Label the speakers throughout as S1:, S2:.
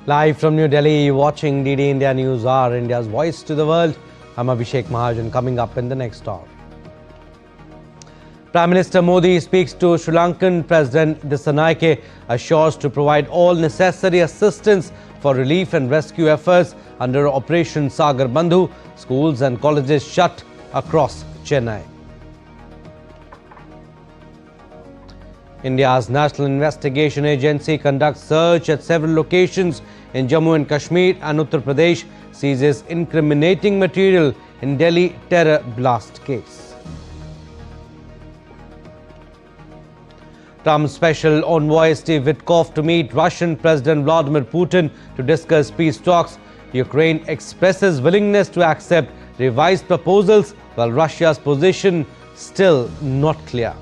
S1: Live from New Delhi, watching DD India News Hour, India's voice to the world. I'm Abhishek Mahajan. Coming up in the next hour. Prime Minister Modi speaks to Sri Lankan President Dissanayake, assures to provide all necessary assistance for relief and rescue efforts under Operation Sagar Bandhu. Schools and colleges shut across Chennai. India's National Investigation Agency conducts search at several locations in Jammu and Kashmir and Uttar Pradesh, seizes incriminating material in Delhi terror blast case. Trump's special envoy Steve Witkoff to meet Russian President Vladimir Putin to discuss peace talks. Ukraine expresses willingness to accept revised proposals, while Russia's position still not clear.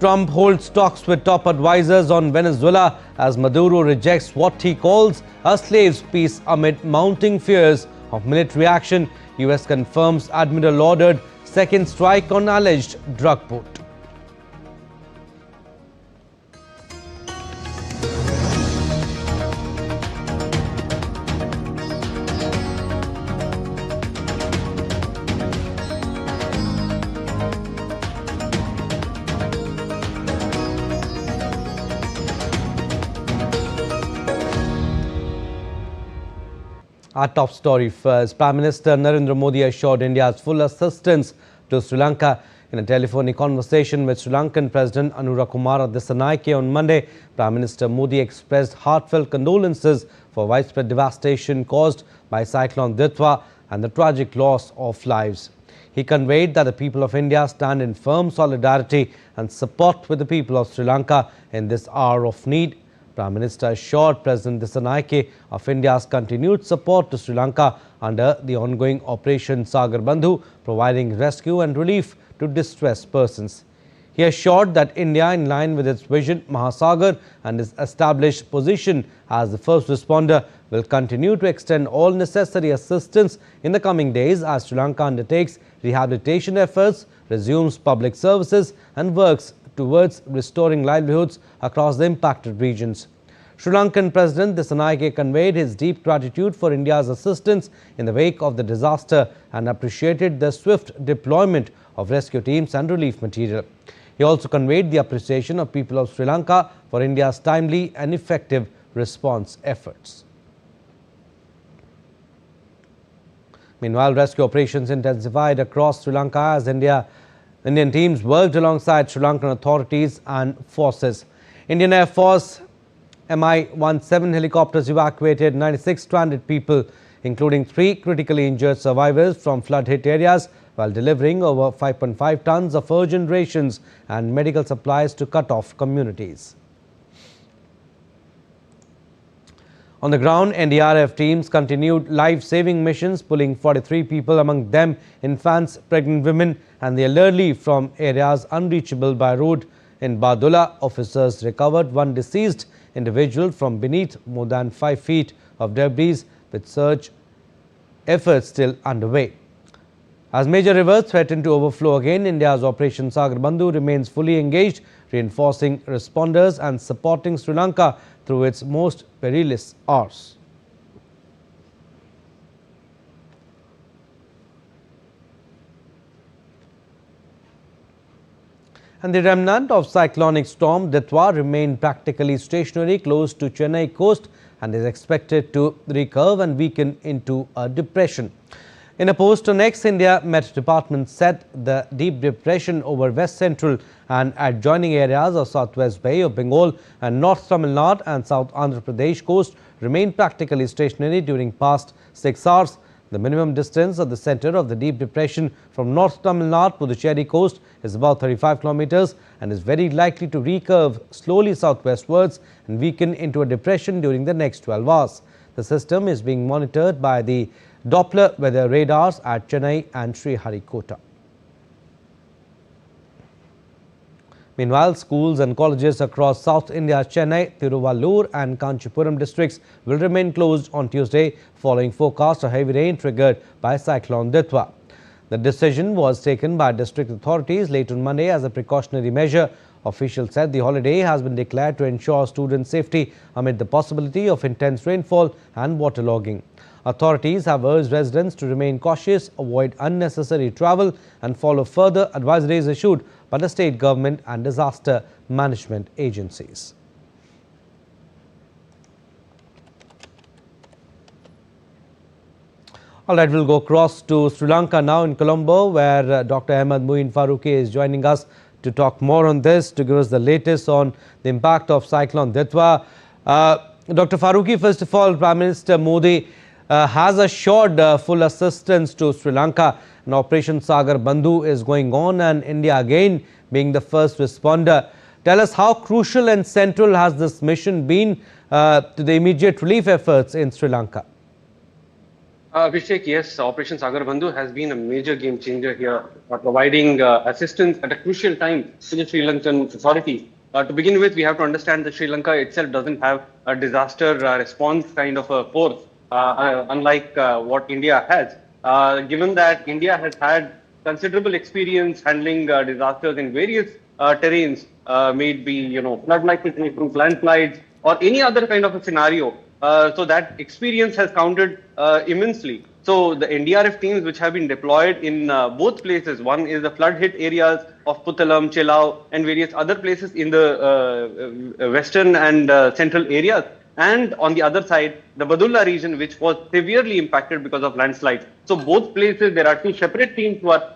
S1: Trump holds talks with top advisors on Venezuela as Maduro rejects what he calls a slaves' peace amid mounting fears of military action. US confirms Admiral ordered second strike on alleged drug boat. Our top story first. Prime Minister Narendra Modi assured India's full assistance to Sri Lanka in a telephonic conversation with Sri Lankan President Anurakkumara Dissanayake on Monday. Prime Minister Modi expressed heartfelt condolences for widespread devastation caused by Cyclone and the tragic loss of lives. He conveyed that the people of India stand in firm solidarity and support with the people of Sri Lanka in this hour of need. Prime Minister assured President Dissanayake of India's continued support to Sri Lanka under the ongoing Operation Sagar Bandhu, providing rescue and relief to distressed persons. He assured that India, in line with its vision Mahasagar and its established position as the first responder, will continue to extend all necessary assistance in the coming days as Sri Lanka undertakes rehabilitation efforts, resumes public services and works towards restoring livelihoods across the impacted regions. Sri Lankan President Dissanayake conveyed his deep gratitude for India's assistance in the wake of the disaster and appreciated the swift deployment of rescue teams and relief material. He also conveyed the appreciation of people of Sri Lanka for India's timely and effective response efforts. Meanwhile, rescue operations intensified across Sri Lanka as Indian teams worked alongside Sri Lankan authorities and forces. Indian Air Force Mi-17 helicopters evacuated 96 stranded people, including 3 critically injured survivors from flood-hit areas, while delivering over 5.5 tons of urgent rations and medical supplies to cut-off communities. On the ground, NDRF teams continued life-saving missions, pulling 43 people, among them infants, pregnant women and the elderly, from areas unreachable by road. In Badulla, officers recovered one deceased individual from beneath more than 5 feet of debris, with search efforts still underway. As major rivers threaten to overflow again, India's Operation Sagar Bandhu remains fully engaged, reinforcing responders and supporting Sri Lanka through its most perilous hours. And the remnant of cyclonic storm Ditwa remained practically stationary close to Chennai coast and is expected to recurve and weaken into a depression. In a post on X, India Met Department said the deep depression over west central and adjoining areas of southwest Bay of Bengal and North Tamil Nadu and South Andhra Pradesh coast remained practically stationary during past 6 hours. The minimum distance of the center of the deep depression from North Tamil Nadu to the Puducherry coast is about 35 kilometers and is very likely to recurve slowly southwestwards and weaken into a depression during the next 12 hours. The system is being monitored by the Doppler weather radars at Chennai and Sriharikota. Meanwhile, schools and colleges across South India's Chennai, Tiruvallur and Kanchipuram districts will remain closed on Tuesday following forecast of heavy rain triggered by Cyclone Ditwa. The decision was taken by district authorities late on Monday as a precautionary measure Officials said the holiday has been declared to ensure student safety amid the possibility of intense rainfall and waterlogging. Authorities have urged residents to remain cautious, avoid unnecessary travel and follow further advisories issued by the state government and disaster management agencies. All right, we'll go across to Sri Lanka now in Colombo, where Dr. Ahmed Muin Faruqi is joining us to talk more on this, to give us the latest on the impact of Cyclone Ditwa. Dr. Faruqi, first of all, Prime Minister Modi has assured full assistance to Sri Lanka. And Operation Sagar Bandhu is going on, and India again being the first responder. Tell us, how crucial and central has this mission been to the immediate relief efforts in Sri Lanka?
S2: Abhishek, yes, Operation Sagar Bandhu has been a major game changer here, providing assistance at a crucial time to the Sri Lankan authorities. To begin with, we have to understand that Sri Lanka itself doesn't have a disaster response kind of a force, unlike what India has. Given that India has had considerable experience handling disasters in various terrains, may it be flood-like situations, landslides, or any other kind of a scenario. So that experience has counted immensely. So the NDRF teams which have been deployed in both places, one is the flood-hit areas of Puttalam, Chelau, and various other places in the western and central areas. And on the other side, the Badulla region, which was severely impacted because of landslides. So both places, there are two separate teams who are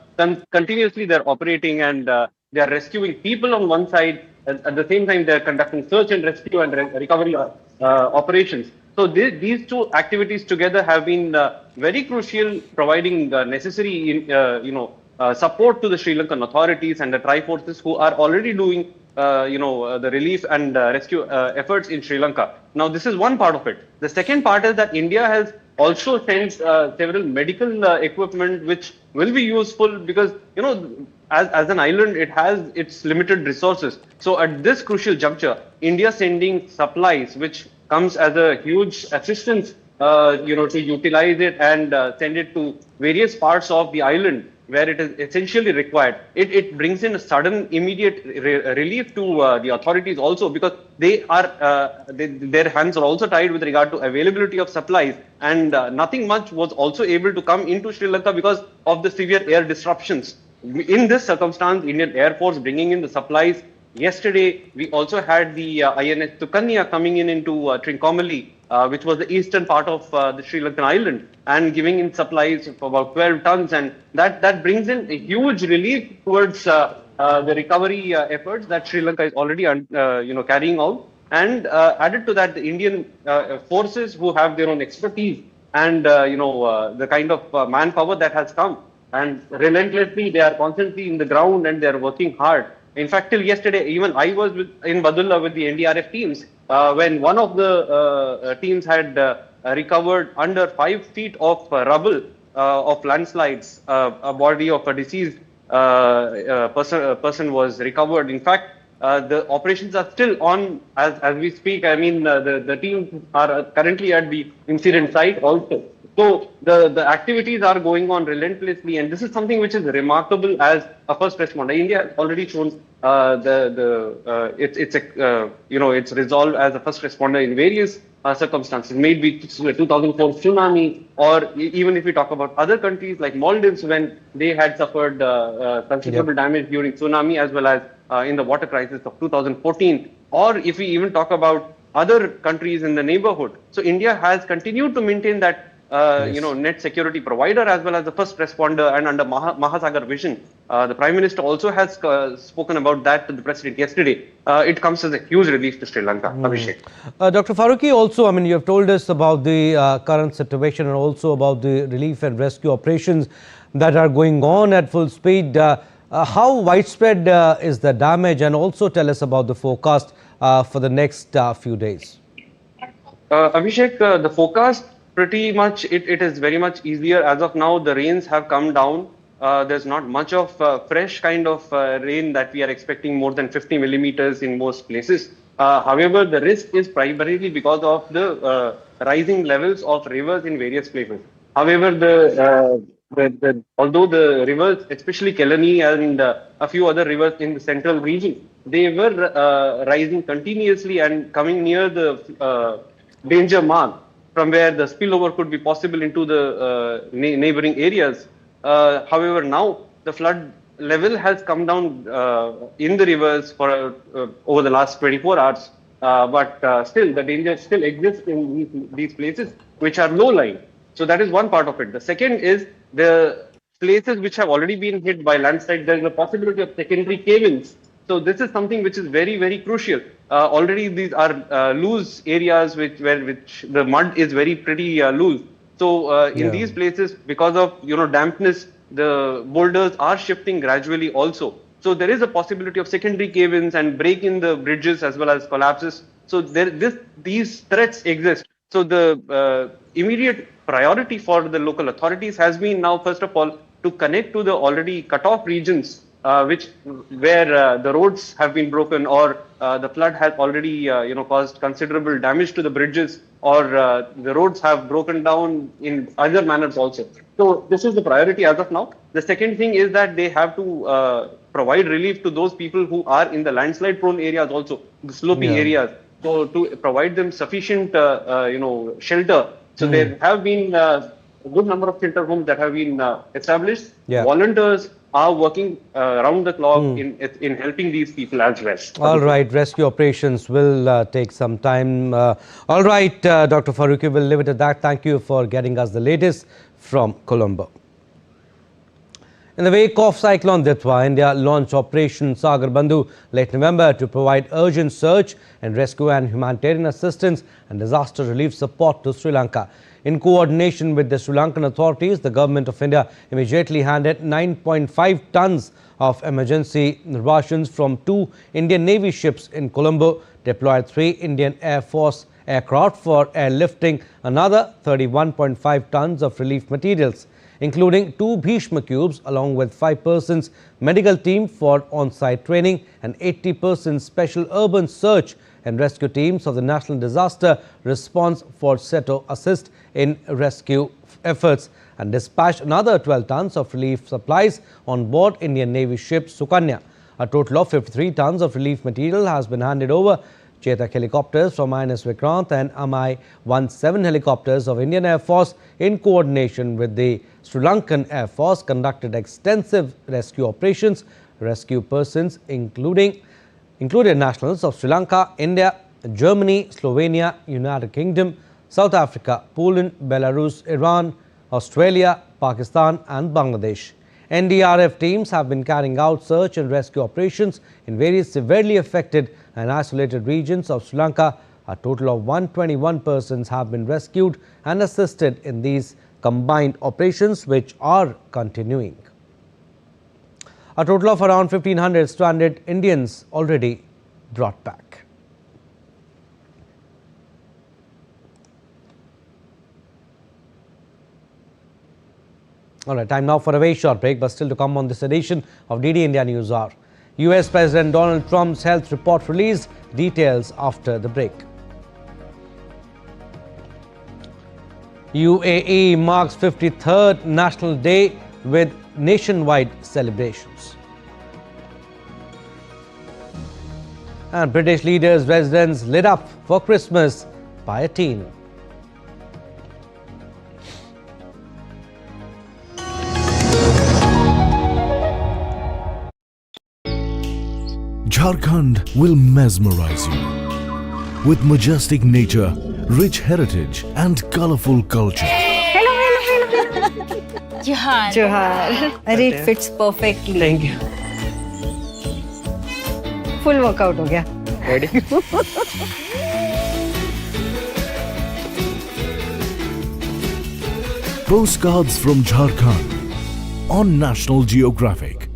S2: continuously they're operating, and they are rescuing people on one side. At the same time, they are conducting search and rescue and recovery operations. So these two activities together have been very crucial, providing necessary support to the Sri Lankan authorities and the tri-forces who are already doing the relief and rescue efforts in Sri Lanka. Now, this is one part of it. The second part is that India has also sent several medical equipment which will be useful because, as an island, it has its limited resources. So at this crucial juncture, India sending supplies, which comes as a huge assistance, to utilize it and send it to various parts of the island where it is essentially required. It brings in a sudden, immediate relief to the authorities also, because they are their hands are also tied with regard to availability of supplies, and nothing much was also able to come into Sri Lanka because of the severe air disruptions. In this circumstance, Indian Air Force bringing in the supplies. Yesterday, we also had the INS Tukanya coming in into Trincomalee, which was the eastern part of the Sri Lankan island, and giving in supplies of about 12 tons. And that brings in a huge relief towards the recovery efforts that Sri Lanka is already carrying out. And added to that, the Indian forces who have their own expertise and the kind of manpower that has come. And relentlessly, they are constantly in the ground and they are working hard. In fact, till yesterday, even I was in Badulla with the NDRF teams when one of the teams had recovered under 5 feet of rubble of landslides. A body of a deceased person was recovered. In fact, the operations are still on as we speak. I mean, the teams are currently at the incident site also. So the activities are going on relentlessly, and this is something which is remarkable as a first responder. India has already shown its resolve as a first responder in various circumstances. Maybe 2004 tsunami, or even if we talk about other countries like Maldives, when they had suffered considerable damage during tsunami, as well as in the water crisis of 2014, or if we even talk about other countries in the neighborhood. So India has continued to maintain that net security provider as well as the first responder, and under Mahasagar vision. The Prime Minister also has spoken about that to the President yesterday. It comes as a huge relief to Sri Lanka. Abhishek.
S1: Dr. Faruqi, also, you have told us about the current situation and also about the relief and rescue operations that are going on at full speed. How widespread is the damage, and also tell us about the forecast for the next few days?
S2: Abhishek, the forecast pretty much, it is very much easier. As of now, the rains have come down. There's not much of fresh kind of rain that we are expecting, more than 50 millimeters in most places. However, the risk is primarily because of the rising levels of rivers in various places. However, although the rivers, especially Kelani and a few other rivers in the central region, they were rising continuously and coming near the danger mark from where the spillover could be possible into the neighboring areas. However, now the flood level has come down in the rivers for over the last 24 hours. But still, the danger still exists in these places which are low lying. So that is one part of it. The second is the places which have already been hit by landslide. There is a possibility of secondary cave-ins. So this is something which is very, very crucial. Already these are loose areas which the mud is very pretty loose. So in these places, because of dampness, the boulders are shifting gradually also. So there is a possibility of secondary cave-ins and break in the bridges as well as collapses. So these threats exist. So the immediate priority for the local authorities has been now, first of all, to connect to the already cut off regions where the roads have been broken or the flood has already caused considerable damage to the bridges or the roads have broken down in other manners also. So this is the priority as of now. The second thing is that they have to provide relief to those people who are in the landslide prone areas also, the slopey areas. So to provide them sufficient shelter. So there have been a good number of shelter homes that have been established. Volunteers are working around the clock in helping these people as well.
S1: All right, rescue operations will take some time. All right, Dr. Faruqi, we'll leave it at that. Thank you for getting us the latest from Colombo. In the wake of Cyclone Ditwa, India launched Operation Sagar Bandhu late November to provide urgent search and rescue and humanitarian assistance and disaster relief support to Sri Lanka. In coordination with the Sri Lankan authorities, the Government of India immediately handed 9.5 tons of emergency rations from 2 Indian Navy ships in Colombo, deployed 3 Indian Air Force aircraft for airlifting another 31.5 tons of relief materials, including 2 Bhishma cubes along with 5 persons medical team for on-site training and 80% special urban search and rescue teams of the National Disaster Response Force to assist in rescue efforts, and dispatched another 12 tons of relief supplies on board Indian Navy ship Sukanya. A total of 53 tons of relief material has been handed over. Chetak helicopters from INS Vikrant and Mi-17 helicopters of Indian Air Force in coordination with the Sri Lankan Air Force conducted extensive rescue operations. Rescue persons included nationals of Sri Lanka, India, Germany, Slovenia, United Kingdom, South Africa, Poland, Belarus, Iran, Australia, Pakistan and Bangladesh. NDRF teams have been carrying out search and rescue operations in various severely affected and isolated regions of Sri Lanka. A total of 121 persons have been rescued and assisted in these combined operations, which are continuing. A total of around 1,500 stranded Indians already brought back. All right, time now for a very short break, but still to come on this edition of DD India News Hour. US President Donald Trump's health report released. Details after the break. UAE marks 53rd National Day with nationwide celebrations. And British leaders' residence lit up for Christmas by a teen.
S3: Jharkhand will mesmerize you with majestic nature, rich heritage and colorful culture.
S4: Hello. Johar. It fits perfectly.
S5: Thank you.
S4: Full workout हो गया.
S5: Ready?
S3: Postcards from Jharkhand on National Geographic.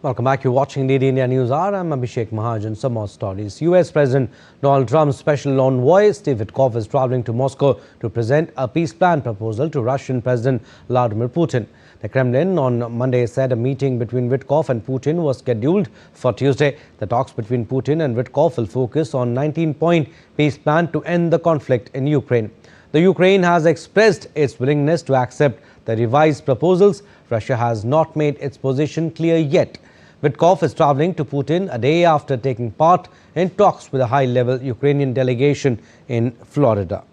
S1: Welcome back. You're watching DD India News Hour. I'm Abhishek Mahajan. Some more stories. US President Donald Trump's special envoy, Steve Witkoff, is traveling to Moscow to present a peace plan proposal to Russian President Vladimir Putin. The Kremlin on Monday said a meeting between Witkoff and Putin was scheduled for Tuesday. The talks between Putin and Witkoff will focus on 19-point peace plan to end the conflict in Ukraine. The Ukraine has expressed its willingness to accept the revised proposals. Russia has not made its position clear yet. Witkoff is traveling to Putin a day after taking part in talks with a high-level Ukrainian delegation in Florida.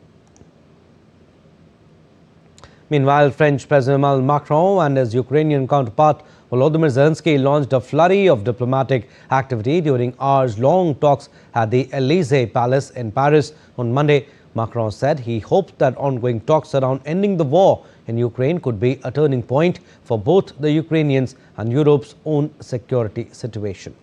S1: Meanwhile, French President Emmanuel Macron and his Ukrainian counterpart Volodymyr Zelensky launched a flurry of diplomatic activity during hours-long talks at the Elysee Palace in Paris on Monday. Macron said he hoped that ongoing talks around ending the war in Ukraine could be a turning point for both the Ukrainians and Europe's own security situation.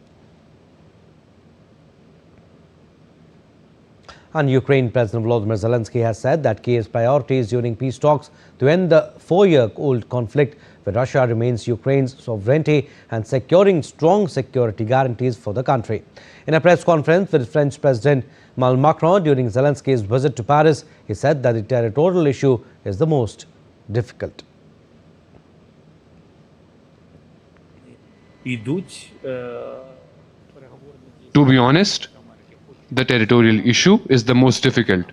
S1: And Ukraine President Volodymyr Zelensky has said that Kiev's priorities during peace talks to end the 4-year-old conflict with Russia remains Ukraine's sovereignty and securing strong security guarantees for the country. In a press conference with French President Emmanuel Macron during Zelensky's visit to Paris, he said that the territorial issue is the most difficult.
S5: To be honest, the territorial issue is the most difficult.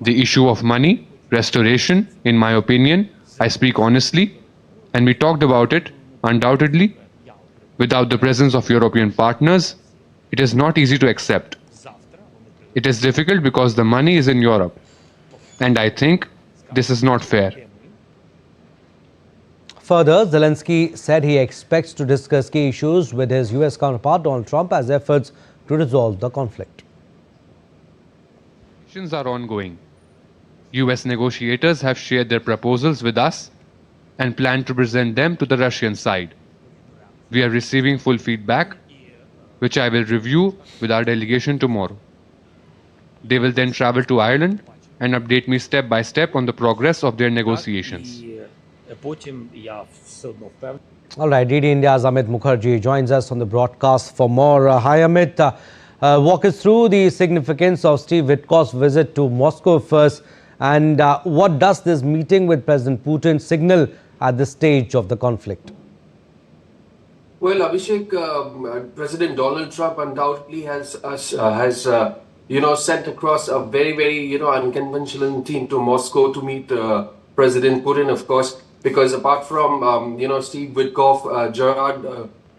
S5: The issue of money, restoration, in my opinion, I speak honestly, and we talked about it, undoubtedly. Without the presence of European partners, it is not easy to accept. It is difficult because the money is in Europe, and I think this is not fair.
S1: Further, Zelensky said he expects to discuss key issues with his US counterpart Donald Trump as efforts to resolve the conflict.
S5: Negotiations are ongoing. US negotiators have shared their proposals with us and plan to present them to the Russian side. We are receiving full feedback, which I will review with our delegation tomorrow. They will then travel to Ireland and update me step by step on the progress of their negotiations.
S1: All right, DD India's Amit Mukherjee joins us on the broadcast for more. Hi Amit, walk us through the significance of Steve Witkoff's visit to Moscow first, and what does this meeting with President Putin signal at this stage of the conflict?
S6: Well, Abhishek, President Donald Trump undoubtedly has sent across a very unconventional team to Moscow to meet President Putin, of course, because apart from Steve Witkoff, Jared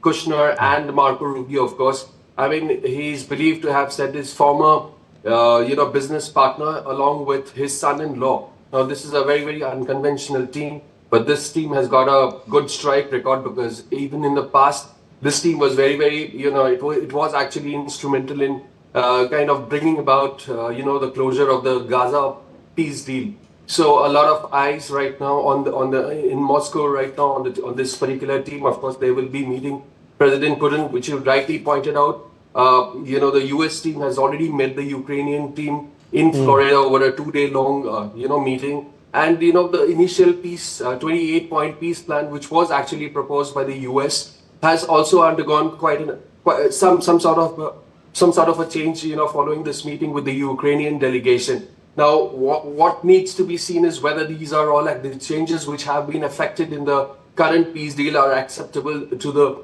S6: Kushner, and Marco Rubio, of course, I mean, he's believed to have sent his former business partner along with his son-in-law. Now, this is a very unconventional team. But this team has got a good strike record because even in the past, this team was very, it was actually instrumental in kind of bringing about, the closure of the Gaza peace deal. So a lot of eyes right now in Moscow right now on this particular team. Of course, they will be meeting President Putin, which you rightly pointed out. The US team has already met the Ukrainian team in Florida over a 2-day-long, meeting. And, the initial peace, 28-point peace plan, which was actually proposed by the US, has also undergone some sort of a change, following this meeting with the Ukrainian delegation. Now, what needs to be seen is whether these are all the changes which have been affected in the current peace deal are acceptable to the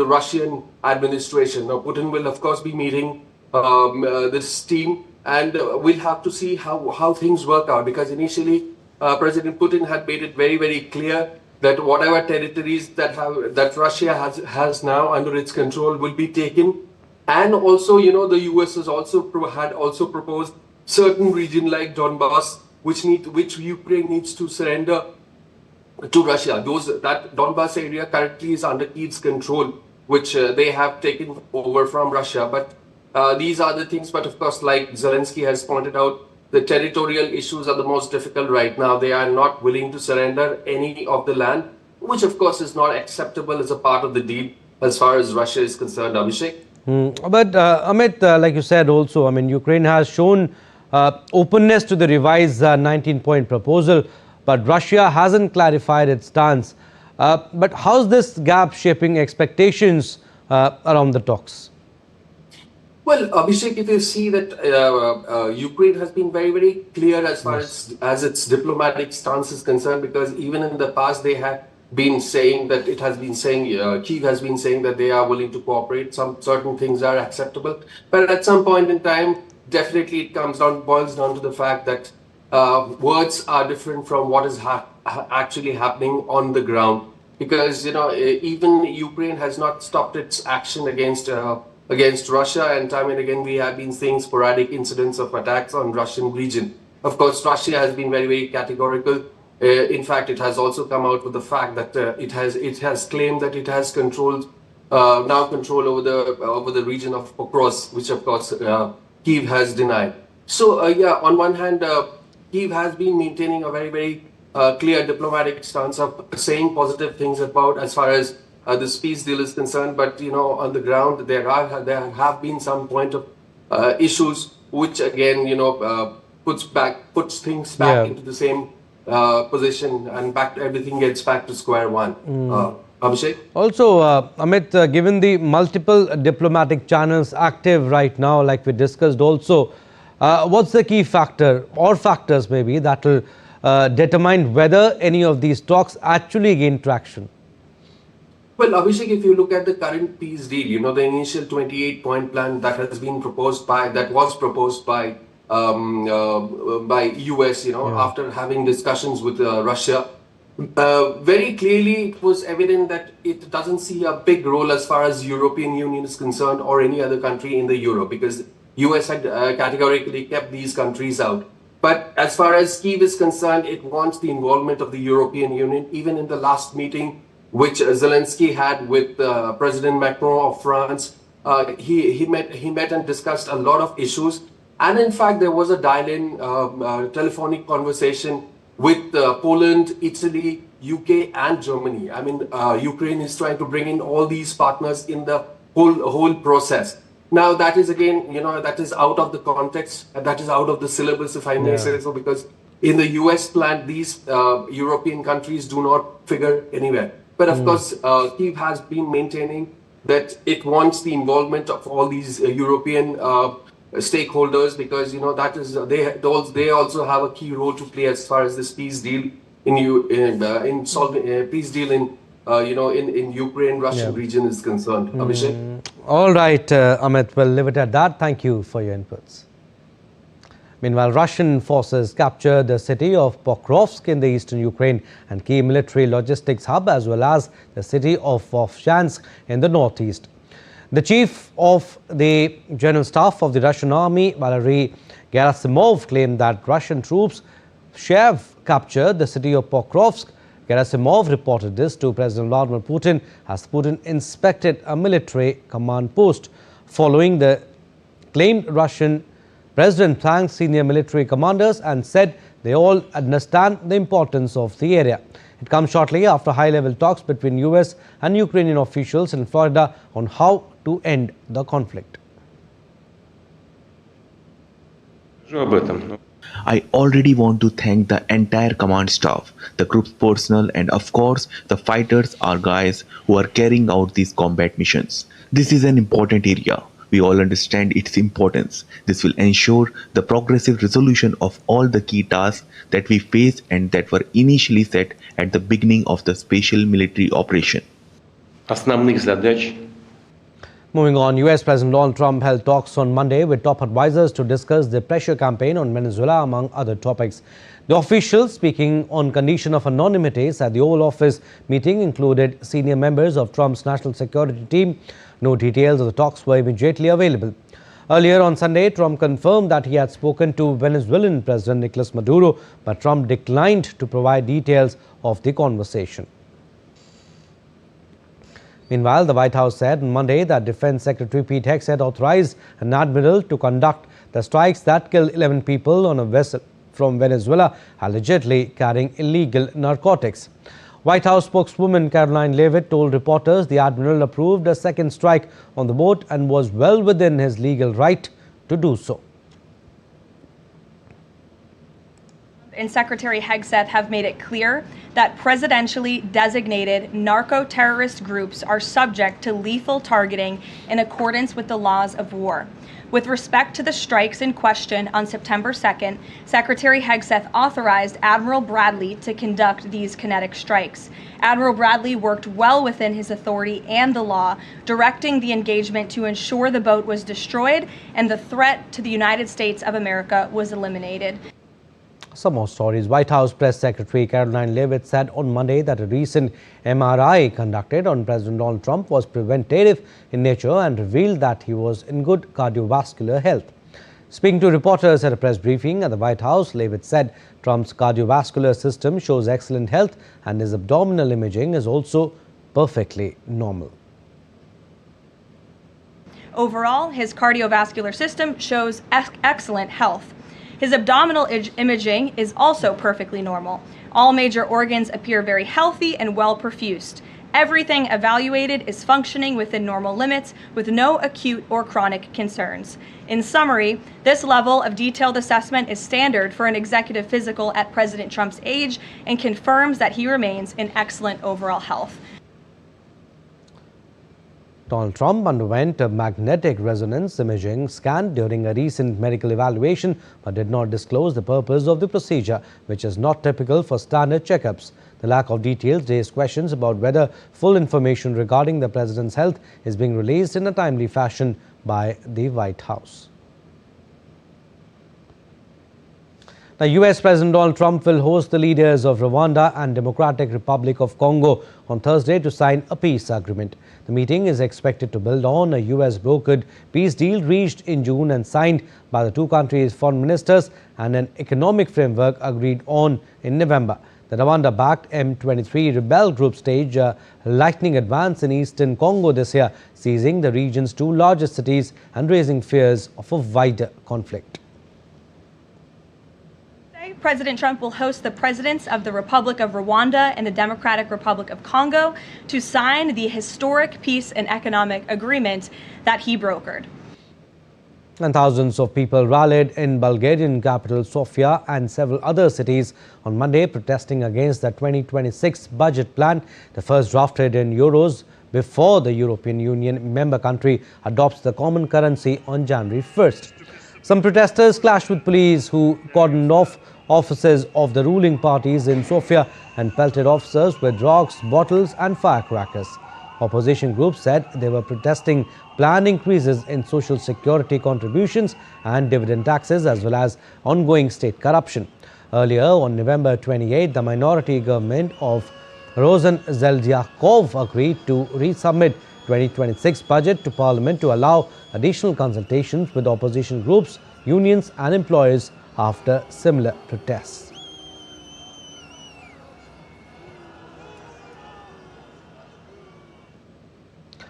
S6: Russian administration. Now, Putin will, of course, be meeting this team. And we'll have to see how things work out, because initially President Putin had made it very clear that whatever territories that Russia has now under its control will be taken, and also the US had also proposed certain region like Donbass, which Ukraine needs to surrender to Russia. That Donbass area currently is under Kiev's control, which they have taken over from Russia, but. These are the things, but of course, like Zelensky has pointed out, the territorial issues are the most difficult right now. They are not willing to surrender any of the land, which of course is not acceptable as a part of the deal as far as Russia is concerned, Abhishek.
S1: But Amit, like you said also, I mean, Ukraine has shown openness to the revised 19-point proposal, but Russia hasn't clarified its stance. But how's this gap shaping expectations around the talks?
S6: Well, Abhishek, if you see that Ukraine has been very, very clear as far as its diplomatic stance is concerned, because even in the past they have been saying that Kyiv has been saying that they are willing to cooperate. Some certain things are acceptable, but at some point in time, definitely it boils down to the fact that words are different from what is actually happening on the ground. Because even Ukraine has not stopped its action against Russia, and time and again we have been seeing sporadic incidents of attacks on Russian region. Of course, Russia has been very, very categorical. In fact, it has also come out with the fact that it has claimed that it has control over the region of Pokros, which of course Kyiv has denied. So on one hand, Kyiv has been maintaining a very, very clear diplomatic stance of saying positive things about as far as this peace deal is concerned, but on the ground there have been some point of issues which again puts things back into the same position, and everything gets back to square one. Abhishek?
S1: Also, Amit, given the multiple diplomatic channels active right now, like we discussed also, what's the key factor or factors maybe that will determine whether any of these talks actually gain traction?
S6: Well, Abhishek, if you look at the current peace deal, the initial 28-point plan that was proposed by US, after having discussions with Russia, very clearly it was evident that it doesn't see a big role as far as European Union is concerned or any other country in the Euro, because US had categorically kept these countries out. But as far as Kyiv is concerned, it wants the involvement of the European Union. Even in the last meeting which Zelensky had with President Macron of France, he met and discussed a lot of issues. And in fact, there was a dial-in telephonic conversation with Poland, Italy, UK and Germany. I mean, Ukraine is trying to bring in all these partners in the whole process. Now, that is again, that is out of the context, and that is out of the syllabus, if I may say so, because in the US plan, these European countries do not figure anywhere. But of course, Kyiv has been maintaining that it wants the involvement of all these European stakeholders, because that is they also have a key role to play as far as this peace deal in solving peace deal in Ukraine-Russian region is concerned. Abhishek?
S1: All right, Amit, we'll leave it at that. Thank you for your inputs. Meanwhile, Russian forces captured the city of Pokrovsk in the eastern Ukraine and key military logistics hub, as well as the city of Vovchansk in the northeast. The chief of the general staff of the Russian army, Valery Gerasimov, claimed that Russian troops have captured the city of Pokrovsk. Gerasimov reported this to President Vladimir Putin as Putin inspected a military command post. Following the claimed Russian President thanked senior military commanders and said they all understand the importance of the area. It comes shortly after high-level talks between US and Ukrainian officials in Florida on how to end the conflict.
S7: I already want to thank the entire command staff, the group's personnel, and of course, the fighters or guys who are carrying out these combat missions. This is an important area. We all understand its importance. This will ensure the progressive resolution of all the key tasks that we face and that were initially set at the beginning of the special military operation.
S1: Moving on, US President Donald Trump held talks on Monday with top advisors to discuss the pressure campaign on Venezuela, among other topics. The officials, speaking on condition of anonymity at the Oval Office meeting, included senior members of Trump's national security team. No details of the talks were immediately available. Earlier on Sunday, Trump confirmed that he had spoken to Venezuelan President Nicolas Maduro, but Trump declined to provide details of the conversation. Meanwhile, the White House said on Monday that Defense Secretary Pete Hegseth authorized an admiral to conduct the strikes that killed 11 people on a vessel from Venezuela, allegedly carrying illegal narcotics. White House spokeswoman Caroline Leavitt told reporters the admiral approved a second strike on the boat and was well within his legal right to do so.
S8: and Secretary Hegseth have made it clear that presidentially designated narco-terrorist groups are subject to lethal targeting in accordance with the laws of war. With respect to the strikes in question on September 2nd, Secretary Hegseth authorized Admiral Bradley to conduct these kinetic strikes. Admiral Bradley worked well within his authority and the law, directing the engagement to ensure the boat was destroyed and the threat to the United States of America was eliminated.
S1: Some more stories. White House Press Secretary Caroline Leavitt said on Monday that a recent MRI conducted on President Donald Trump was preventative in nature and revealed that he was in good cardiovascular health. Speaking to reporters at a press briefing at the White House, Leavitt said Trump's cardiovascular system shows excellent health and his abdominal imaging is also perfectly normal.
S8: Overall, his cardiovascular system shows excellent health. His abdominal imaging is also perfectly normal. All major organs appear very healthy and well perfused. Everything evaluated is functioning within normal limits with no acute or chronic concerns. In summary, this level of detailed assessment is standard for an executive physical at President Trump's age and confirms that he remains in excellent overall health.
S1: Donald Trump underwent a magnetic resonance imaging scan during a recent medical evaluation but did not disclose the purpose of the procedure, which is not typical for standard checkups. The lack of details raised questions about whether full information regarding the president's health is being released in a timely fashion by the White House. Now, US President Donald Trump will host the leaders of Rwanda and Democratic Republic of Congo on Thursday to sign a peace agreement. The meeting is expected to build on a US-brokered peace deal reached in June and signed by the two countries' foreign ministers and an economic framework agreed on in November. The Rwanda-backed M23 rebel group staged a lightning advance in eastern Congo this year, seizing the region's two largest cities and raising fears of a wider conflict.
S8: President Trump will host the presidents of the Republic of Rwanda and the Democratic Republic of Congo to sign the historic peace and economic agreement that he brokered.
S1: And thousands of people rallied in Bulgarian capital Sofia and several other cities on Monday protesting against the 2026 budget plan, the first drafted in euros before the European Union member country adopts the common currency on January 1st. Some protesters clashed with police who cordoned off offices of the ruling parties in Sofia and pelted officers with rocks, bottles and firecrackers. Opposition groups said they were protesting planned increases in social security contributions and dividend taxes as well as ongoing state corruption. Earlier on November 28, the minority government of Rosen Zeldyakov agreed to resubmit 2026 budget to Parliament to allow additional consultations with opposition groups, unions and employers after similar protests.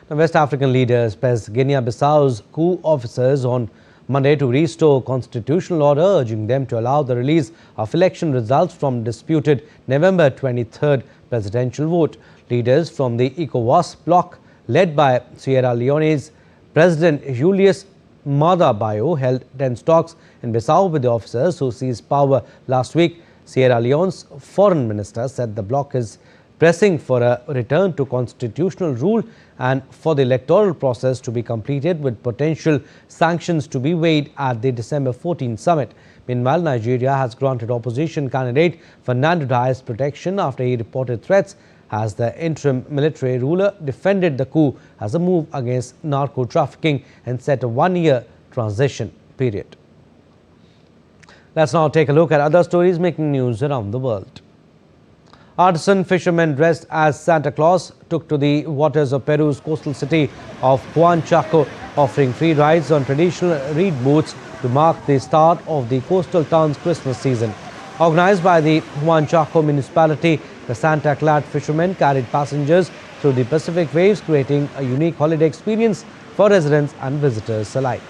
S1: The West African leaders pressed Guinea-Bissau's coup officers on Monday to restore constitutional order, urging them to allow the release of election results from disputed November 23rd presidential vote. Leaders from the ECOWAS bloc, led by Sierra Leone's President Julius Maada Bio, held tense talks in Bissau with the officers who seized power last week. Sierra Leone's foreign minister said the bloc is pressing for a return to constitutional rule and for the electoral process to be completed with potential sanctions to be weighed at the December 14 summit. Meanwhile, Nigeria has granted opposition candidate Fernando Diaz protection after he reported threats as the interim military ruler defended the coup as a move against narco-trafficking and set a one-year transition period. Let's now take a look at other stories making news around the world. Artisan fishermen dressed as Santa Claus took to the waters of Peru's coastal city of Juan Chaco, offering free rides on traditional reed boats to mark the start of the coastal town's Christmas season. Organized by the Juan Chaco municipality, the Santa-clad fishermen carried passengers through the Pacific waves, creating a unique holiday experience for residents and visitors alike.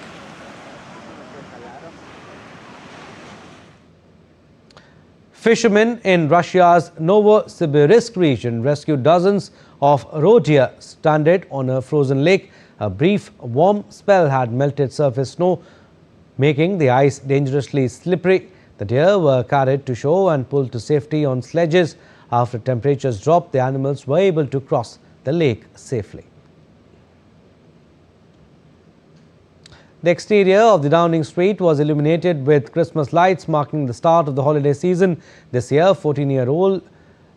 S1: Fishermen in Russia's Novosibirsk region rescued dozens of roe deer stranded on a frozen lake. A brief warm spell had melted surface snow, making the ice dangerously slippery. The deer were carried to shore and pulled to safety on sledges. After temperatures dropped, the animals were able to cross the lake safely. The exterior of the Downing Street was illuminated with Christmas lights, marking the start of the holiday season. This year, 14-year-old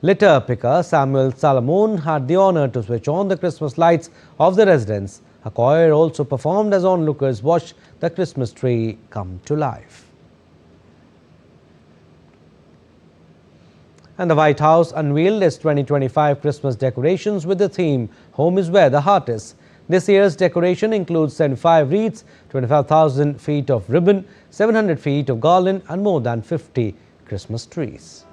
S1: litter picker Samuel Salomon had the honour to switch on the Christmas lights of the residence. A choir also performed as onlookers watched the Christmas tree come to life. And the White House unveiled its 2025 Christmas decorations with the theme, "Home is where the heart is." This year's decoration includes 75 wreaths, 25,000 feet of ribbon, 700 feet of garland and more than 50 Christmas trees.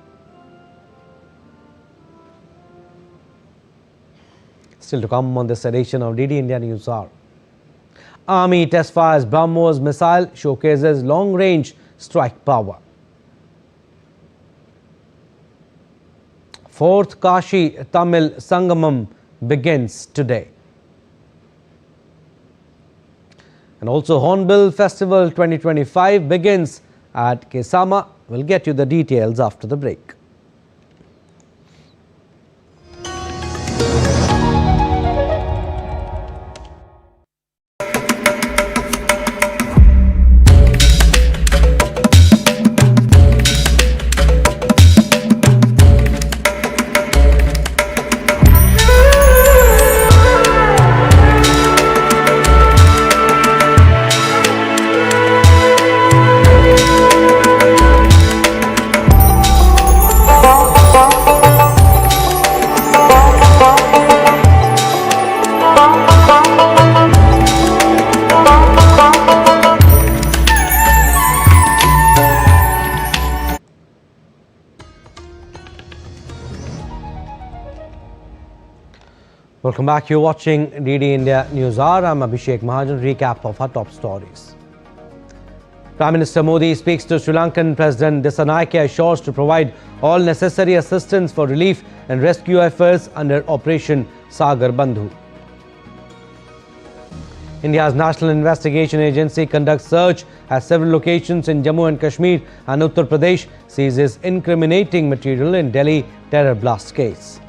S1: Still to come on this edition of DD India News Hour. Army test fires BrahMos missile, showcases long-range strike power. 4th Kashi Tamil Sangamam begins today. And also Hornbill Festival 2025 begins at Kesama. We'll get you the details after the break. Welcome back. You're watching DD India News Hour. I'm Abhishek Mahajan. Recap of our top stories. Prime Minister Modi speaks to Sri Lankan President Dissanayake, assures to provide all necessary assistance for relief and rescue efforts under Operation Sagar Bandhu. India's National Investigation Agency conducts search at several locations in Jammu and Kashmir and Uttar Pradesh, seizes incriminating material in Delhi terror blast case.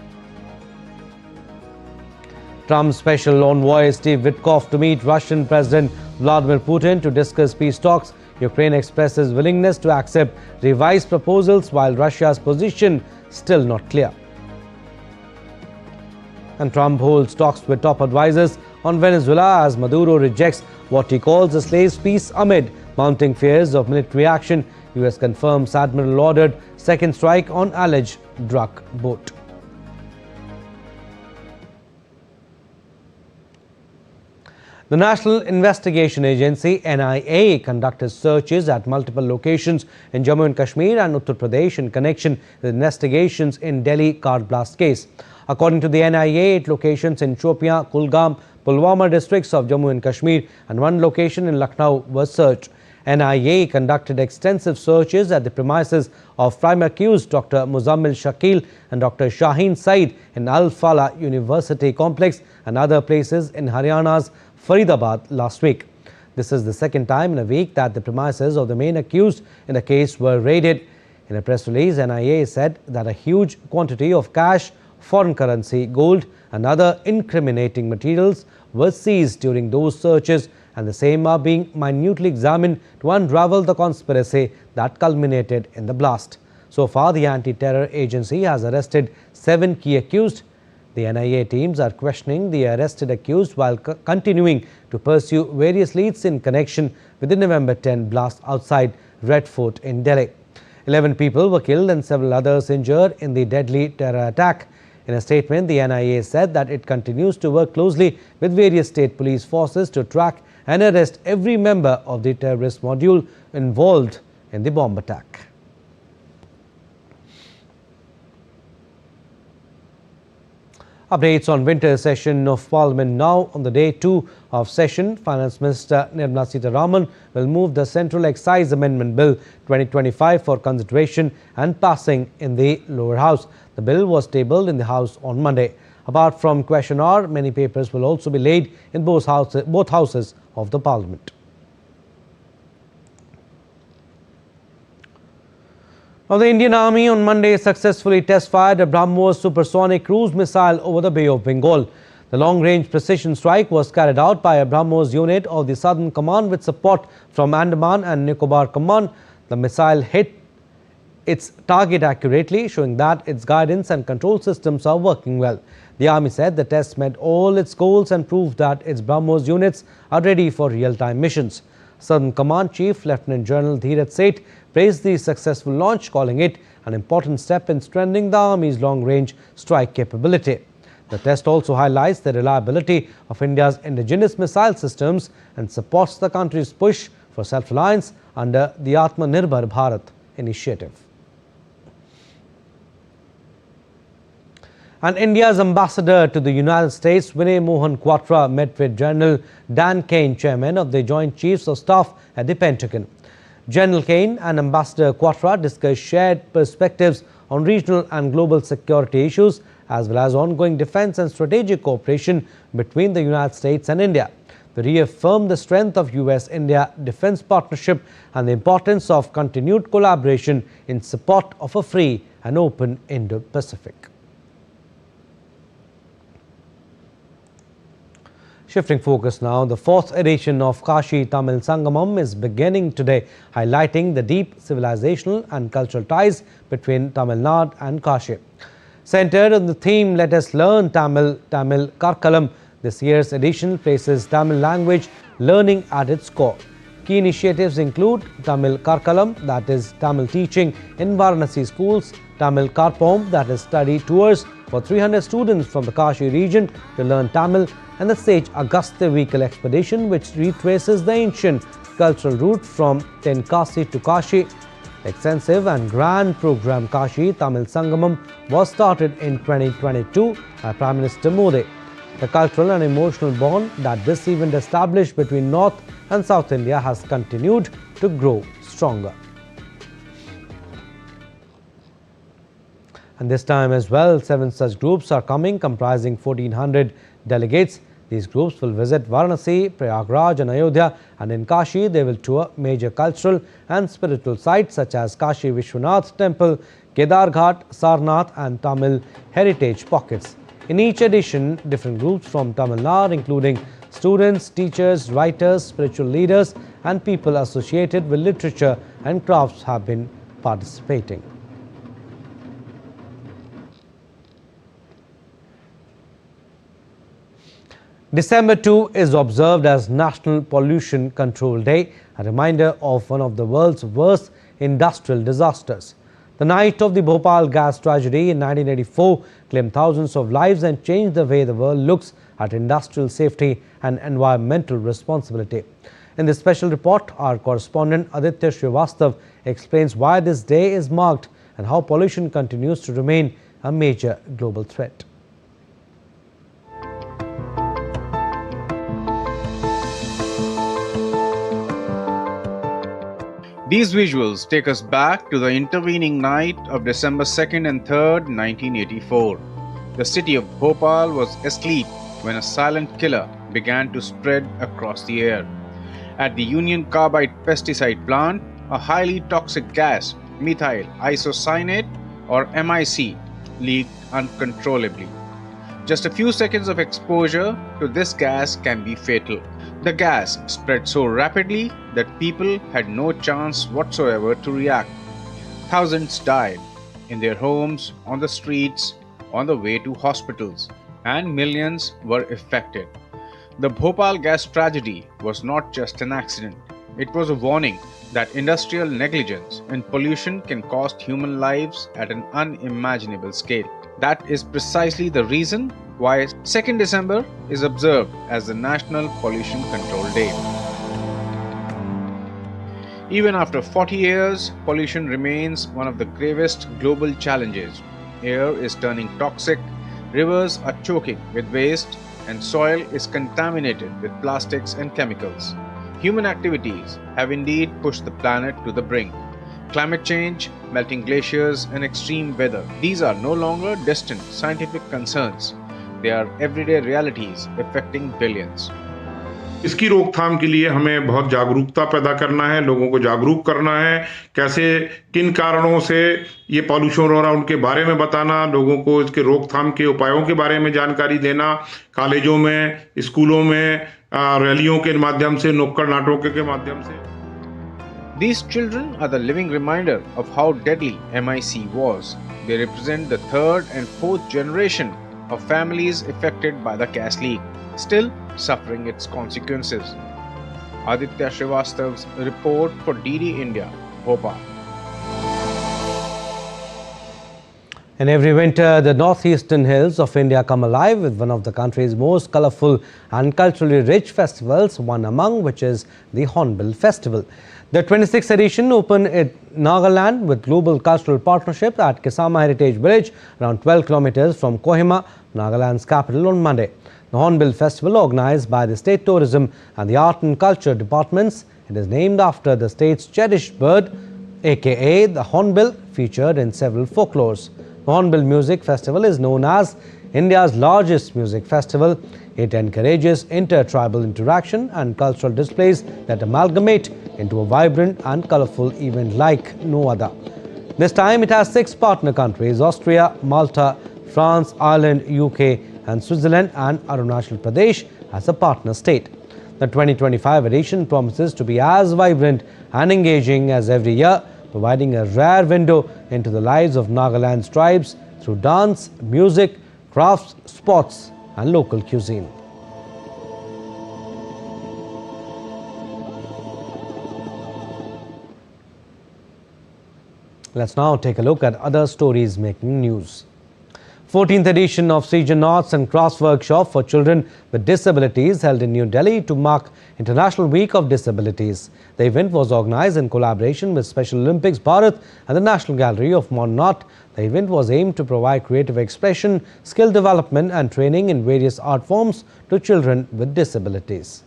S1: Trump's special envoy Steve Witkoff to meet Russian President Vladimir Putin to discuss peace talks. Ukraine expresses willingness to accept revised proposals while Russia's position still not clear. And Trump holds talks with top advisors on Venezuela as Maduro rejects what he calls a slaves peace amid mounting fears of military action. US confirms Admiral ordered second strike on alleged drug boat. The National Investigation Agency NIA conducted searches at multiple locations in Jammu and Kashmir and Uttar Pradesh in connection with investigations in Delhi car blast case. According to the NIA, 8 locations in Shopian, Kulgam, Pulwama districts of Jammu and Kashmir and 1 location in Lucknow were searched. NIA conducted extensive searches at the premises of prime accused Dr. Muzammil Shakil and Dr. Shaheen Saeed in Al Falah University complex and other places in Haryana's Faridabad last week. This is the second time in a week that the premises of the main accused in the case were raided. In a press release, NIA said that a huge quantity of cash, foreign currency, gold and other incriminating materials were seized during those searches, and the same are being minutely examined to unravel the conspiracy that culminated in the blast. So far, the anti-terror agency has arrested 7 key accused. The NIA teams are questioning the arrested accused while continuing to pursue various leads in connection with the November 10 blast outside Red Fort in Delhi. 11 people were killed and several others injured in the deadly terror attack. In a statement, the NIA said that it continues to work closely with various state police forces to track and arrest every member of the terrorist module involved in the bomb attack. Updates on winter session of Parliament now. On the day 2 of session, Finance Minister Nirmala Sitharaman will move the Central Excise Amendment Bill 2025 for consideration and passing in the lower house. The bill was tabled in the House on Monday. Apart from question hour, many papers will also be laid in both houses of the Parliament. Now, the Indian Army on Monday successfully test-fired a BrahMos supersonic cruise missile over the Bay of Bengal. The long-range precision strike was carried out by a BrahMos unit of the Southern Command with support from Andaman and Nicobar Command. The missile hit its target accurately, showing that its guidance and control systems are working well. The Army said the test met all its goals and proved that its BrahMos units are ready for real-time missions. Southern Command Chief Lieutenant General Dheeraj Seth praised the successful launch, calling it an important step in strengthening the Army's long-range strike capability. The test also highlights the reliability of India's indigenous missile systems and supports the country's push for self-reliance under the Atmanirbhar Bharat initiative. And India's ambassador to the United States, Vinay Mohan Kwatra, met with General Dan Kane, chairman of the Joint Chiefs of Staff at the Pentagon. General Kane and Ambassador Kwatra discussed shared perspectives on regional and global security issues, as well as ongoing defense and strategic cooperation between the United States and India. They reaffirmed the strength of US-India defense partnership and the importance of continued collaboration in support of a free and open Indo-Pacific. Shifting focus now, the 4th edition of Kashi Tamil Sangamam is beginning today, highlighting the deep civilizational and cultural ties between Tamil Nadu and Kashi. Centered on the theme "Let us learn Tamil Karkalam," this year's edition places Tamil language learning at its core. Key initiatives include Tamil Karkalam, that is Tamil teaching in Varanasi schools, Tamil Karpom, that is study tours for 300 students from the Kashi region to learn Tamil, and the Sage Agastya vehicle expedition, which retraces the ancient cultural route from Tenkasi to Kashi. The extensive and grand program Kashi Tamil Sangamam was started in 2022 by Prime Minister Modi. The cultural and emotional bond that this event established between North and South India has continued to grow stronger. And this time as well, 7 such groups are coming, comprising 1,400 delegates. These groups will visit Varanasi, Prayagraj and Ayodhya, and in Kashi they will tour major cultural and spiritual sites such as Kashi Vishwanath Temple, Kedar Ghat, Sarnath and Tamil heritage pockets. In each edition, different groups from Tamil Nadu, including students, teachers, writers, spiritual leaders and people associated with literature and crafts have been participating. December 2 is observed as National Pollution Control Day, a reminder of one of the world's worst industrial disasters. The night of the Bhopal gas tragedy in 1984 claimed thousands of lives and changed the way the world looks at industrial safety and environmental responsibility. In this special report, our correspondent Aditya Srivastav explains why this day is marked and how pollution continues to remain a major global threat.
S9: These visuals take us back to the intervening night of December 2nd and 3rd, 1984. The city of Bhopal was asleep when a silent killer began to spread across the air. At the Union Carbide pesticide plant, a highly toxic gas, methyl isocyanate or MIC, leaked uncontrollably. Just a few seconds of exposure to this gas can be fatal. The gas spread so rapidly that people had no chance whatsoever to react. Thousands died in their homes, on the streets, on the way to hospitals, and millions were affected. The Bhopal gas tragedy was not just an accident. It was a warning that industrial negligence and pollution can cost human lives at an unimaginable scale. That is precisely the reason why 2nd December is observed as the National Pollution Control Day. Even after 40 years, pollution remains one of the gravest global challenges. Air is turning toxic, rivers are choking with waste, and soil is contaminated with plastics and chemicals. Human activities have indeed pushed the planet to the brink. Climate change, melting glaciers, and extreme weather, these are no longer distant scientific concerns. They are everyday realities affecting billions.
S10: इसकी रोकथाम के लिए हमें बहुत जागरूकता पैदा करना है, लोगों को जागरूक करना है, कैसे किन कारणों से ये पॉल्यूशन हो रहा है उनके बारे में बताना, लोगों को इसके रोकथाम के उपायों के बारे में जानकारी देना, कॉलेजों में, स्कूलों में रैलियों के माध्यम से, नुक्कड़ नाटकों के माध्यम से।
S9: These children are the living reminder of how deadly MIC was. They represent the third and fourth generation of families affected by the gas leak, still suffering its consequences. Aditya Srivastav's report for DD India, Bhopal.
S1: And every winter, the northeastern hills of India come alive with one of the country's most colourful and culturally rich festivals, one among which is the Hornbill Festival. The 26th edition opened in Nagaland with global cultural partnership at Kisama Heritage Village, around 12 kilometers from Kohima, Nagaland's capital, on Monday. The Hornbill Festival, organised by the State Tourism and the Art and Culture Departments, it is named after the state's cherished bird, aka the Hornbill, featured in several folklores. The Hornbill Music Festival is known as India's largest music festival. It encourages inter-tribal interaction and cultural displays that amalgamate into a vibrant and colourful event like no other. This time it has 6 partner countries: Austria, Malta, France, Ireland, UK and Switzerland, and Arunachal Pradesh as a partner state. The 2025 edition promises to be as vibrant and engaging as every year, providing a rare window into the lives of Nagaland's tribes through dance, music, crafts, sports and local cuisine. Let's now take a look at other stories making news. 14th edition of Srijan Arts and Crafts Workshop for children with disabilities held in New Delhi to mark International Week of Disabilities. The event was organized in collaboration with Special Olympics Bharat and the National Gallery of Modern Art. The event was aimed to provide creative expression, skill development and training in various art forms to children with disabilities.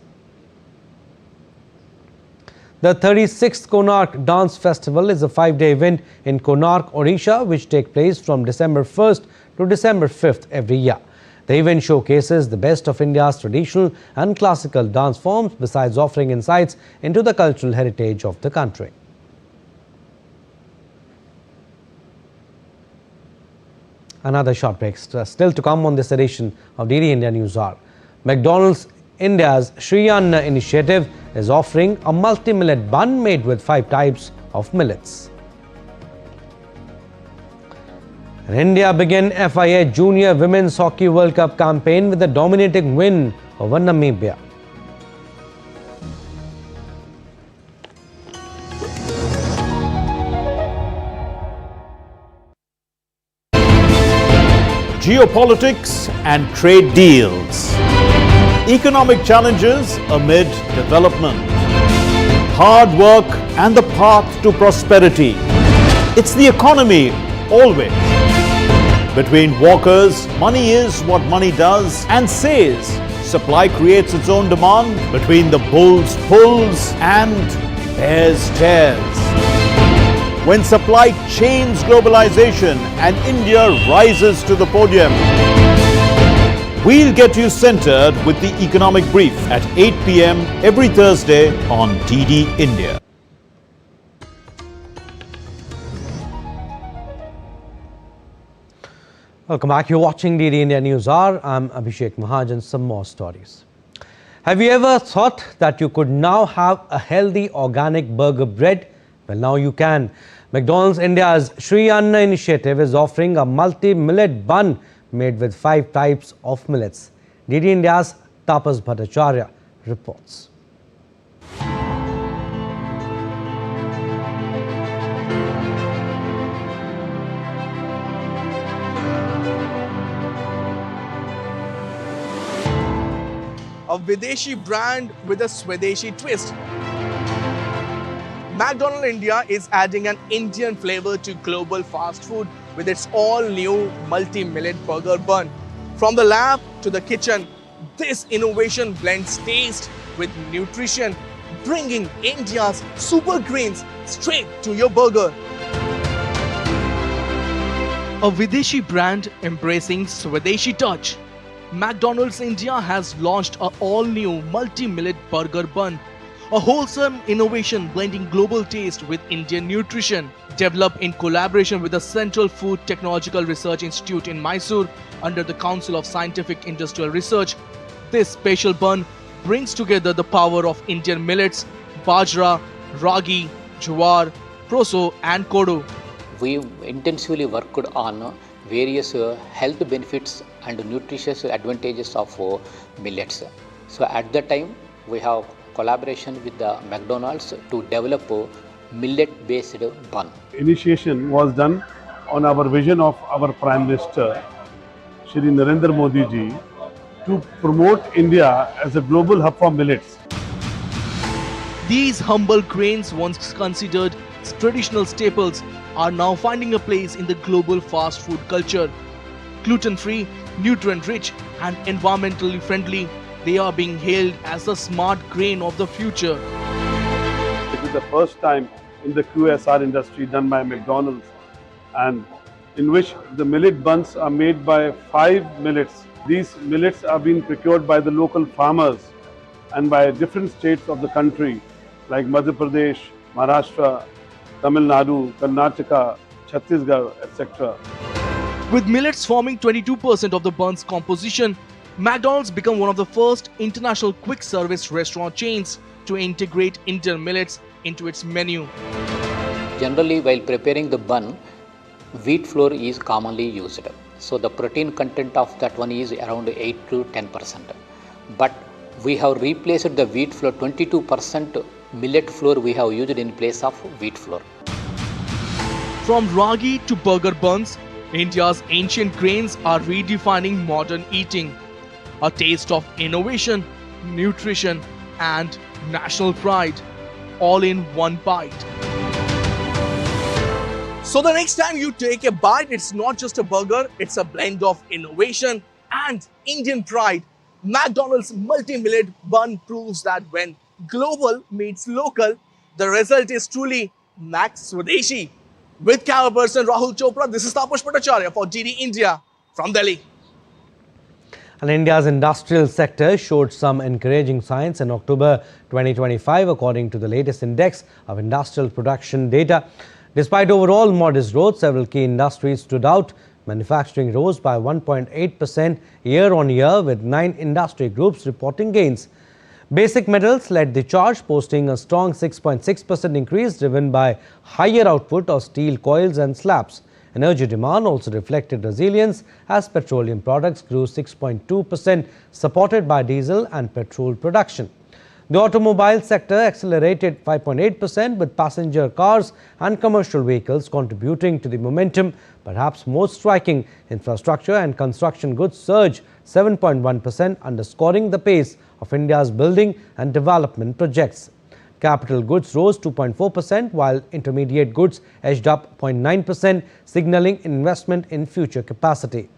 S1: The 36th Konark Dance Festival is a 5-day event in Konark, Odisha, which takes place from December 1st to December 5th every year. The event showcases the best of India's traditional and classical dance forms, besides offering insights into the cultural heritage of the country. Another short break still to come on this edition of DD India News Hour. McDonald's India's Shri Anna initiative is offering a multi-millet bun made with 5 types of millets. And India began FIA Junior Women's Hockey World Cup campaign with a dominating win over Namibia.
S11: Geopolitics and trade deals. Economic challenges amid development. Hard work and the path to prosperity. It's the economy always. Between walkers, money is what money does and says. Supply creates its own demand. Between the bulls pulls and bears tears. When supply chains globalization and India rises to the podium, we'll get you centered with the economic brief at 8 p.m. every Thursday on DD India.
S1: Welcome back. You're watching DD India News Hour. I'm Abhishek Mahajan. Some more stories. Have you ever thought that you could now have a healthy organic burger bread? Well, now you can. McDonald's India's Shri Anna initiative is offering a multi-millet bun made with 5 types of millets. DD India's Tapas Bhattacharya reports.
S12: A Videshi brand with a Swadeshi twist. McDonald's India is adding an Indian flavor to global fast food with its all-new multi-millet burger bun. From the lab to the kitchen, this innovation blends taste with nutrition, bringing India's super grains straight to your burger. A Videshi brand embracing Swadeshi touch. McDonald's India has launched a all-new multi-millet burger bun, a wholesome innovation blending global taste with Indian nutrition. Developed in collaboration with the Central Food Technological Research Institute in Mysore under the Council of Scientific Industrial Research, this special bun brings together the power of Indian millets, bajra, ragi, jowar, proso and kodo.
S13: We intensively worked on various health benefits and nutritious advantages of millets. So at that time, we have collaboration with the McDonald's to develop a millet-based bun.
S14: Initiation was done on our vision of our Prime Minister, Shri Narendra Modi ji, to promote India as a global hub for millets.
S12: These humble grains, once considered traditional staples, are now finding a place in the global fast food culture. Gluten-free, nutrient-rich and environmentally friendly, they are being hailed as the smart grain of the future.
S14: It is the first time in the QSR industry done by McDonald's, and in which the millet buns are made by 5 millets. These millets are being procured by the local farmers and by different states of the country like Madhya Pradesh, Maharashtra, Tamil Nadu, Karnataka, Chhattisgarh, etc.
S12: With millets forming 22% of the bun's composition, McDonald's became one of the first international quick service restaurant chains to integrate Indian millets into its menu.
S13: Generally, while preparing the bun, wheat flour is commonly used. So the protein content of that one is around 8 to 10%. But we have replaced the wheat flour, 22% millet flour we have used in place of wheat flour.
S12: From ragi to burger buns, India's ancient grains are redefining modern eating. A taste of innovation, nutrition and national pride, all in one bite. So the next time you take a bite, it's not just a burger, it's a blend of innovation and Indian pride. McDonald's multi-millet bun proves that when global meets local, the result is truly Max Swadeshi. With camera person Rahul Chopra, this is Taposh Bhattacharya for DD India from Delhi.
S1: And India's industrial sector showed some encouraging signs in October 2025 according to the latest index of industrial production data. Despite overall modest growth, several key industries stood out. Manufacturing rose by 1.8% year-on-year with 9 industry groups reporting gains. Basic metals led the charge, posting a strong 6.6% increase driven by higher output of steel coils and slabs. Energy demand also reflected resilience as petroleum products grew 6.2%, supported by diesel and petrol production. The automobile sector accelerated 5.8% with passenger cars and commercial vehicles contributing to the momentum. Perhaps most striking, infrastructure and construction goods surged 7.1%, underscoring the pace of India's building and development projects. Capital goods rose 2.4%, while intermediate goods edged up 0.9%, signaling investment in future capacity.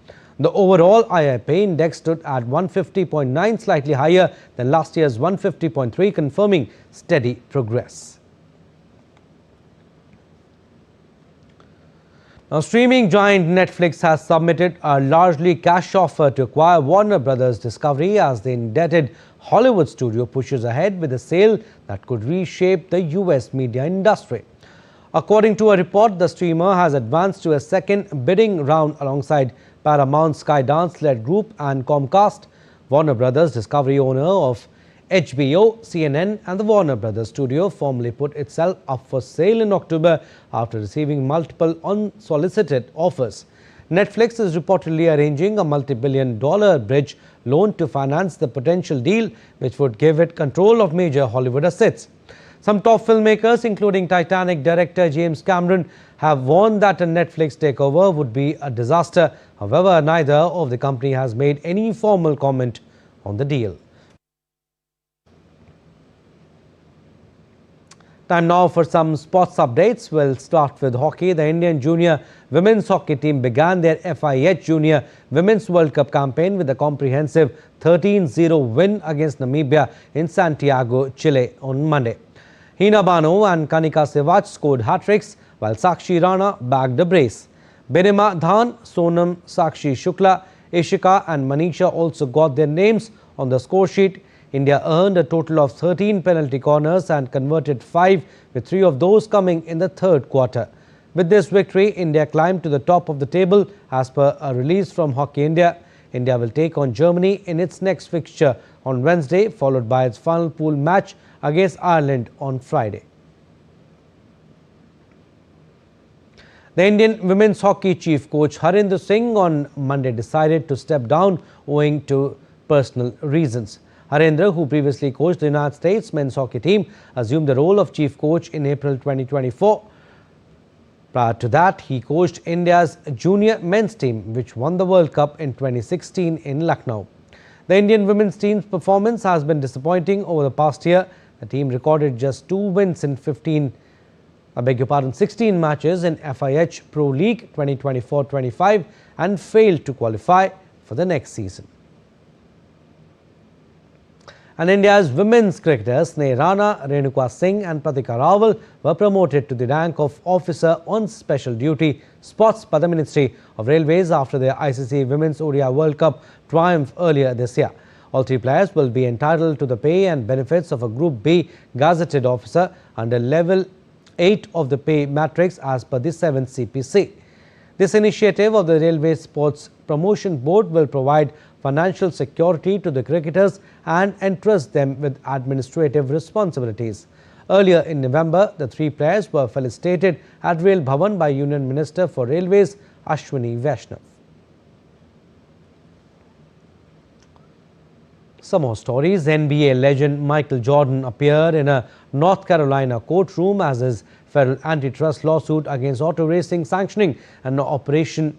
S1: The overall IIP index stood at 150.9, slightly higher than last year's 150.3, confirming steady progress. Now, streaming giant Netflix has submitted a largely cash offer to acquire Warner Brothers Discovery as the indebted Hollywood studio pushes ahead with a sale that could reshape the US media industry. According to a report, the streamer has advanced to a second bidding round alongside Paramount, Skydance-led group and Comcast. Warner Brothers Discovery, owner of HBO, CNN and the Warner Brothers studio, formally put itself up for sale in October after receiving multiple unsolicited offers. Netflix is reportedly arranging a multi-billion-dollar bridge loan to finance the potential deal, which would give it control of major Hollywood assets. Some top filmmakers, including Titanic director James Cameron, have warned that a Netflix takeover would be a disaster. However, neither of the company has made any formal comment on the deal. Time now for some sports updates. We'll start with hockey. The Indian junior women's hockey team began their FIH Junior Women's World Cup campaign with a comprehensive 13-0 win against Namibia in Santiago, Chile on Monday. Hina Bano and Kanika Sewach scored hat-tricks, while Sakshi Rana bagged a brace. Benima Dhan, Sonam Sakshi Shukla, Ishika and Manisha also got their names on the score sheet. India earned a total of 13 penalty corners and converted 5, with 3 of those coming in the third quarter. With this victory, India climbed to the top of the table as per a release from Hockey India. India will take on Germany in its next fixture on Wednesday, followed by its final pool match against Ireland on Friday. The Indian women's hockey chief coach Harendra Singh on Monday decided to step down owing to personal reasons. Harendra, who previously coached the United States men's hockey team, assumed the role of chief coach in April 2024. Prior to that, he coached India's junior men's team, which won the World Cup in 2016 in Lucknow. The Indian women's team's performance has been disappointing over the past year. The team recorded just 2 wins in 16 matches in FIH Pro League 2024-25 and failed to qualify for the next season. And India's women's cricketers Sneh Rana, Renuka Singh and Pratika Rawal were promoted to the rank of Officer on Special Duty Spots by the Ministry of Railways after their ICC Women's ODI World Cup triumph earlier this year. All 3 players will be entitled to the pay and benefits of a Group B gazetted officer under Level 8 of the pay matrix as per the 7th CPC. This initiative of the Railway Sports Promotion Board will provide financial security to the cricketers and entrust them with administrative responsibilities. Earlier in November, the 3 players were felicitated at Rail Bhavan by Union Minister for Railways Ashwini Vaishnav. Some more stories. NBA legend Michael Jordan appeared in a North Carolina courtroom as his federal antitrust lawsuit against auto racing sanctioning and operating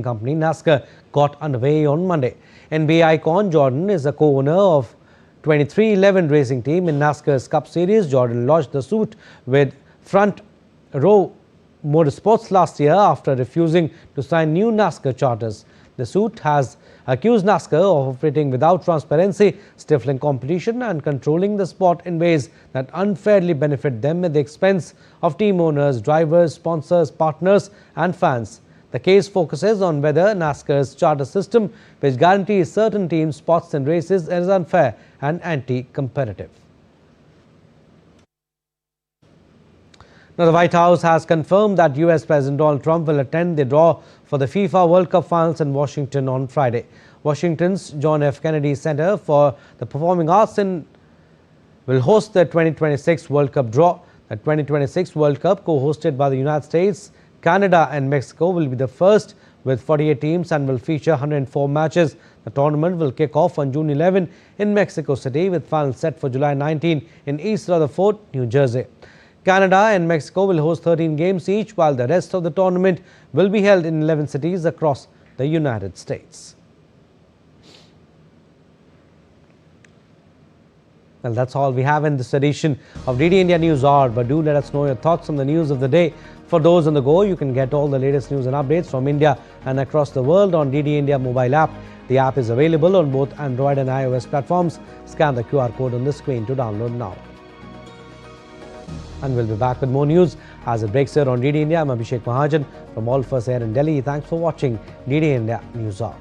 S1: company NASCAR got underway on Monday. NBA icon Jordan is a co-owner of 2311 racing team in NASCAR's Cup Series. Jordan lodged the suit with Front Row Motorsports last year after refusing to sign new NASCAR charters. The suit has accused NASCAR of operating without transparency, stifling competition and controlling the sport in ways that unfairly benefit them at the expense of team owners, drivers, sponsors, partners and fans. The case focuses on whether NASCAR's charter system, which guarantees certain team spots in races, is unfair and anti-competitive. Now, the White House has confirmed that US President Donald Trump will attend the draw for the FIFA World Cup finals in Washington on Friday. Washington's John F. Kennedy Center for the Performing Arts will host the 2026 World Cup draw. The 2026 World Cup, co-hosted by the United States, Canada and Mexico, will be the first with 48 teams and will feature 104 matches. The tournament will kick off on June 11 in Mexico City with finals set for July 19 in East Rutherford, New Jersey. Canada and Mexico will host 13 games each, while the rest of the tournament will be held in 11 cities across the United States. Well, that's all we have in this edition of DD India News Hour, but do let us know your thoughts on the news of the day. For those on the go, you can get all the latest news and updates from India and across the world on DD India mobile app. The app is available on both Android and iOS platforms. Scan the QR code on the screen to download now. And we'll be back with more news as it breaks here on DD India. I'm Abhishek Mahajan from All of us here in Delhi. Thanks for watching DD India News Hour.